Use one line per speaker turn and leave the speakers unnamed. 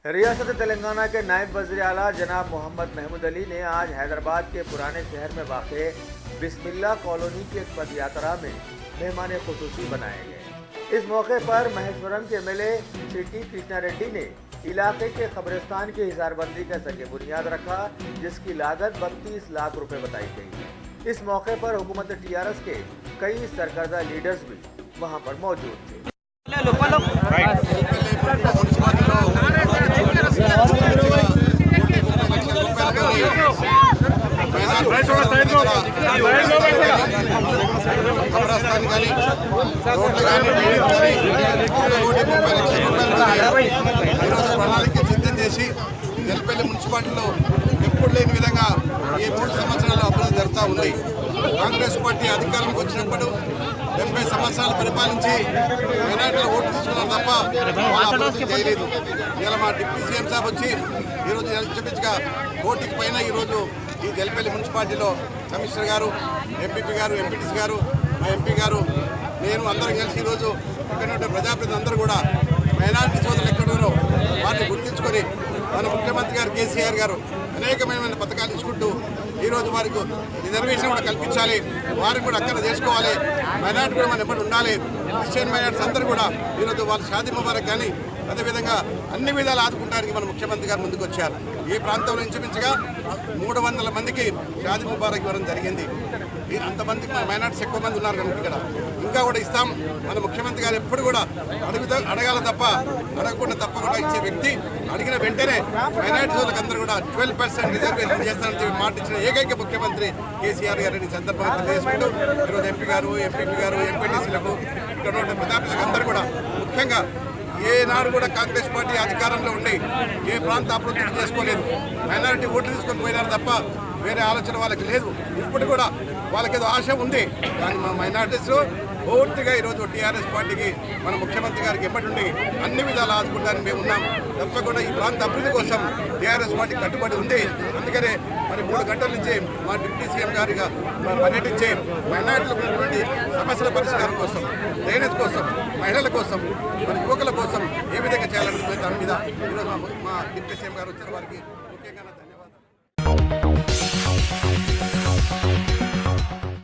रियासत तेलंगाना के नायब वज़ीर आला जनाब मोहम्मद महमूद अली ने आज हैदराबाद के पुराने शहर में वाक़े बिस्मिल्लाह कॉलोनी की एक पदयात्रा में मेहमान खुसूसी बनाए गए। इस मौके पर महेश्वरम के एमएलए सिटी कृष्णा रेड्डी ने इलाके के कब्रिस्तान की हिसारबंदी का सगे बुनियाद रखा, जिसकी लागत 32 लाख रुपए बताई गई है। इस मौके पर हुकूमत टीआरएस के कई सरकर्दा लीडर्स भी वहां पर मौजूद थे।
ప్రణాళిక సిద్ధం చేసి జల్పల్లి మున్సిపాలిటీలో ఎప్పుడు లేని విధంగా ఈ 3 సంవత్సరాల అభివృద్ధి జరుగుతూ ఉంది. కాంగ్రెస్ పార్టీ అధికారంలోకి వచ్చినప్పుడు 70 సంవత్సరాలు పరిపాలించి మైనార్టీల ఓటు తీసుకున్నారు తప్ప అభివృద్ధి చేయలేదు. ఇలా మా డిప్యూటీ సీఎం సాబ్ వచ్చి ఈరోజు ఇంచుమించుగా కోటికి పైన ఈరోజు ఈ జల్పల్లి మున్సిపాలిటీలో కమిషనర్ గారు, ఎంపీపీ గారు, ఎంపీటీసీ గారు, మా ఎంపీ గారు, నేను అందరం కలిసి ఈరోజు ఇక్కడ ఉన్న ప్రజాప్రతినిధులు అందరూ కూడా మైనారిటీ సోదరులు ఎక్కడున్నారో వారిని గుర్తించుకొని మన ముఖ్యమంత్రి గారు కేసీఆర్ గారు అనేకమైన పథకాలు తీసుకుంటూ ఈరోజు వారికి రిజర్వేషన్ కూడా కల్పించాలి, వారికి కూడా అక్కడ చేసుకోవాలి, మైనార్టీ కూడా మన ఎప్పటి ఉండాలి. క్రిస్టియన్ మైనార్టీస్ అందరూ కూడా ఈరోజు వాళ్ళ షాదీ ముబారక్ కానీ అదేవిధంగా అన్ని విధాలు ఆదుకుంటానికి మన ముఖ్యమంత్రి గారు ముందుకు వచ్చారు. ఈ ప్రాంతంలో ఇంచుమించుగా 300 మందికి షాదీ ముబారక్ ఇవ్వడం జరిగింది. అంతమంది మైనార్టీస్ ఎక్కువ మంది ఉన్నారు కనుక ఇక్కడ ఇంకా కూడా ఇస్తాం. మన ముఖ్యమంత్రి గారు ఎప్పుడు కూడా అడగాల తప్ప అడగకుండా తప్పకుండా ఇచ్చే వ్యక్తి. అడిగిన వెంటనే మైనార్టీ సోదరులకు అందరూ కూడా 12% రిజర్వేషన్ చేస్తానని మాట ఇచ్చిన ఏకైక ముఖ్యమంత్రి కేసీఆర్ గారిని సందర్భంగా తెలియజేసుకుంటూ ఈరోజు ఎంపీ గారు, ఎంపీపీ గారు, ఎంపీటీసీలకు ఇక్కడ ఉన్న ప్రజాప్రతినిధులకు అందరూ కూడా ముఖ్యంగా ఏనాడు కూడా కాంగ్రెస్ పార్టీ అధికారంలో ఉండి ఏ ప్రాంత అభివృద్ధి చేసుకోలేదు. మైనారిటీ ఓట్లు తీసుకొని పోయినారు తప్ప వేరే ఆలోచన వాళ్ళకి లేదు. ఇప్పుడు కూడా వాళ్ళకేదో ఆశ ఉంది, కానీ మన మైనారిటీస్లో పూర్తిగా ఈరోజు టీఆర్ఎస్ పార్టీకి మన ముఖ్యమంత్రి గారికి ఎప్పటి అన్ని విధాలు ఆదుకుంటారని మేము ఉన్నాం. తప్పకుండా ఈ ప్రాంత అభివృద్ధి కోసం టీఆర్ఎస్ పార్టీ కట్టుబడి ఉంది. అందుకనే మరి 3 గంటల నుంచి మా డిప్యూటీ సీఎం గారిగా పర్యటించే మైనారిటీలకు ఉన్నటువంటి సమస్యల పరిష్కారం కోసం, డ్రైనేజ్ కోసం, మహిళల కోసం, మన యువకుల కోసం ఏ విధంగా చేయాలనే దాని మీద ఈరోజు మా డిప్యూటీ సీఎం గారు వచ్చిన వారికి ముఖ్యంగా ధన్యవాదాలు.